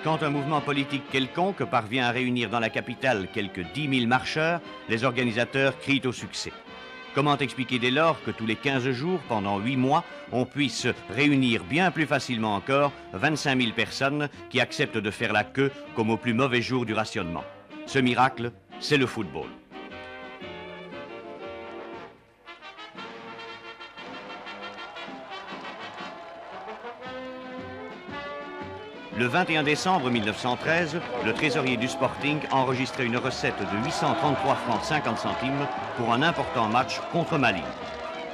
Quand un mouvement politique quelconque parvient à réunir dans la capitale quelques 10 000 marcheurs, les organisateurs crient au succès. Comment expliquer dès lors que tous les 15 jours, pendant 8 mois, on puisse réunir bien plus facilement encore 25 000 personnes qui acceptent de faire la queue comme au plus mauvais jour du rationnement? Ce miracle, c'est le football. Le 21 décembre 1913, le trésorier du Sporting enregistrait une recette de 833 francs 50 centimes pour un important match contre Malines.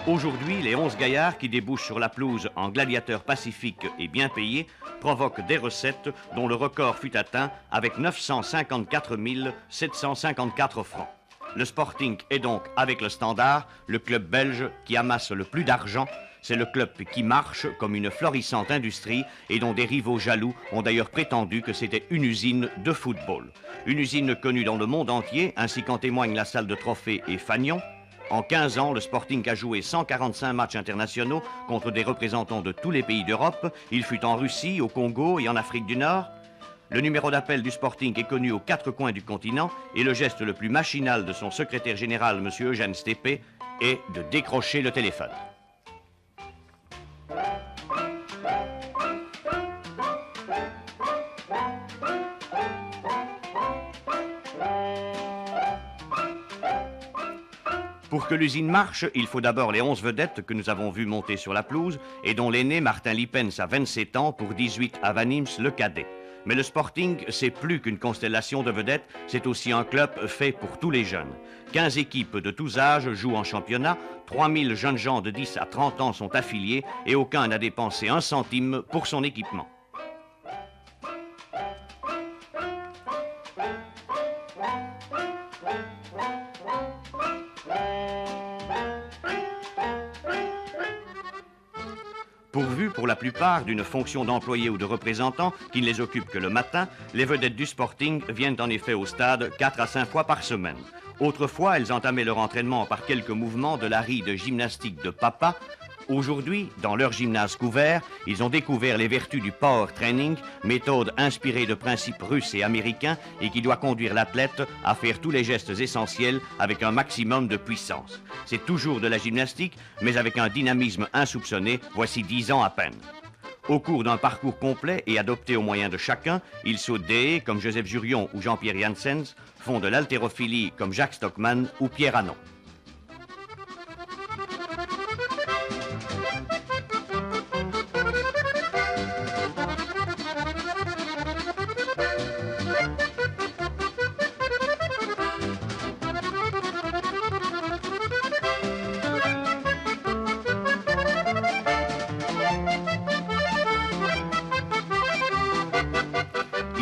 Aujourd'hui, les 11 gaillards qui débouchent sur la pelouse en gladiateurs pacifiques et bien payés provoquent des recettes dont le record fut atteint avec 954 754 francs. Le Sporting est donc, avec le Standard, le club belge qui amasse le plus d'argent. C'est le club qui marche comme une florissante industrie et dont des rivaux jaloux ont d'ailleurs prétendu que c'était une usine de football. Une usine connue dans le monde entier, ainsi qu'en témoigne la salle de trophées et Fagnon. En 15 ans, le Sporting a joué 145 matchs internationaux contre des représentants de tous les pays d'Europe. Il fut en Russie, au Congo et en Afrique du Nord. Le numéro d'appel du Sporting est connu aux 4 coins du continent et le geste le plus machinal de son secrétaire général, M. Eugène Steppé, est de décrocher le téléphone. Pour que l'usine marche, il faut d'abord les 11 vedettes que nous avons vues monter sur la pelouse et dont l'aîné, Martin Lippens, a 27 ans pour 18 à Van Imst, le cadet. Mais le Sporting, c'est plus qu'une constellation de vedettes, c'est aussi un club fait pour tous les jeunes. 15 équipes de tous âges jouent en championnat, 3000 jeunes gens de 10 à 30 ans sont affiliés et aucun n'a dépensé un centime pour son équipement. Pourvus pour la plupart d'une fonction d'employé ou de représentant qui ne les occupe que le matin, les vedettes du Sporting viennent en effet au stade 4 à 5 fois par semaine. Autrefois, elles entamaient leur entraînement par quelques mouvements de la ride gymnastique de papa. Aujourd'hui, dans leur gymnase couvert, ils ont découvert les vertus du power training, méthode inspirée de principes russes et américains et qui doit conduire l'athlète à faire tous les gestes essentiels avec un maximum de puissance. C'est toujours de la gymnastique, mais avec un dynamisme insoupçonné, voici 10 ans à peine. Au cours d'un parcours complet et adopté au moyen de chacun, ils sautent des haies comme Joseph Jurion ou Jean-Pierre Janssens, font de l'haltérophilie comme Jacques Stockmann ou Pierre Hanon.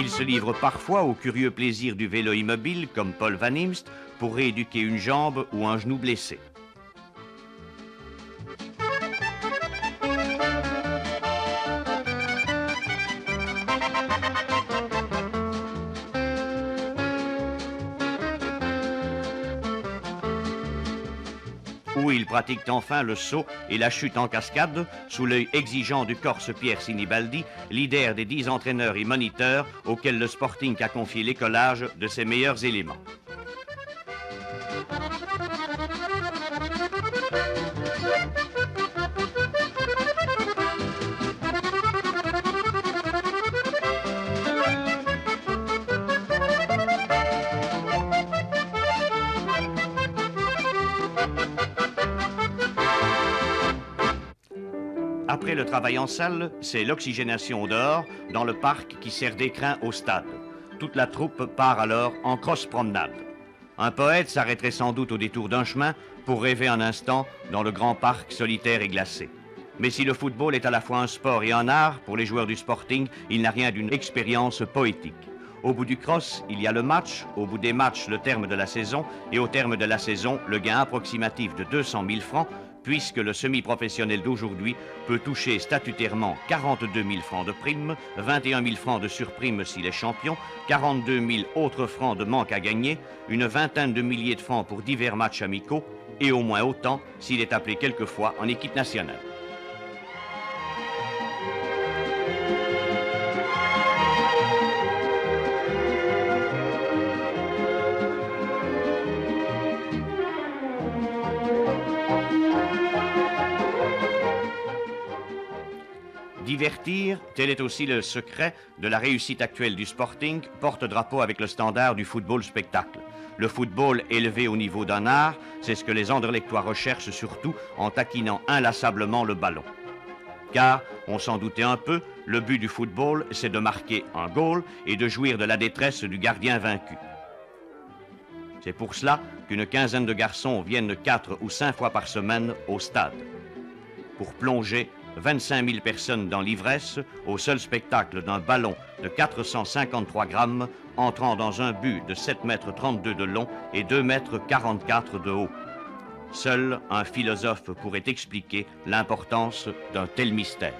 Ils se livrent parfois au curieux plaisir du vélo immobile, comme Paul Van Imst, pour rééduquer une jambe ou un genou blessé. Où ils pratiquent enfin le saut et la chute en cascade sous l'œil exigeant du Corse Pierre Sinibaldi, leader des 10 entraîneurs et moniteurs auxquels le Sporting a confié l'écolage de ses meilleurs éléments. Après le travail en salle, c'est l'oxygénation au dehors, dans le parc qui sert d'écrin au stade. Toute la troupe part alors en cross-promenade. Un poète s'arrêterait sans doute au détour d'un chemin pour rêver un instant dans le grand parc solitaire et glacé. Mais si le football est à la fois un sport et un art, pour les joueurs du Sporting, il n'a rien d'une expérience poétique. Au bout du cross, il y a le match, au bout des matchs, le terme de la saison, et au terme de la saison, le gain approximatif de 200 000 francs, puisque le semi-professionnel d'aujourd'hui peut toucher statutairement 42 000 francs de prime, 21 000 francs de surprime s'il est champion, 42 000 autres francs de manque à gagner, une vingtaine de milliers de francs pour divers matchs amicaux, et au moins autant s'il est appelé quelquefois en équipe nationale. Divertir, tel est aussi le secret de la réussite actuelle du Sporting, porte-drapeau avec le standard du football spectacle. Le football élevé au niveau d'un art, c'est ce que les Anderlechtois recherchent surtout en taquinant inlassablement le ballon. Car, on s'en doutait un peu, le but du football, c'est de marquer un goal et de jouir de la détresse du gardien vaincu. C'est pour cela qu'une quinzaine de garçons viennent 4 ou 5 fois par semaine au stade. Pour plonger 25 000 personnes dans l'ivresse au seul spectacle d'un ballon de 453 grammes entrant dans un but de 7,32 m de long et 2,44 m de haut. Seul un philosophe pourrait expliquer l'importance d'un tel mystère.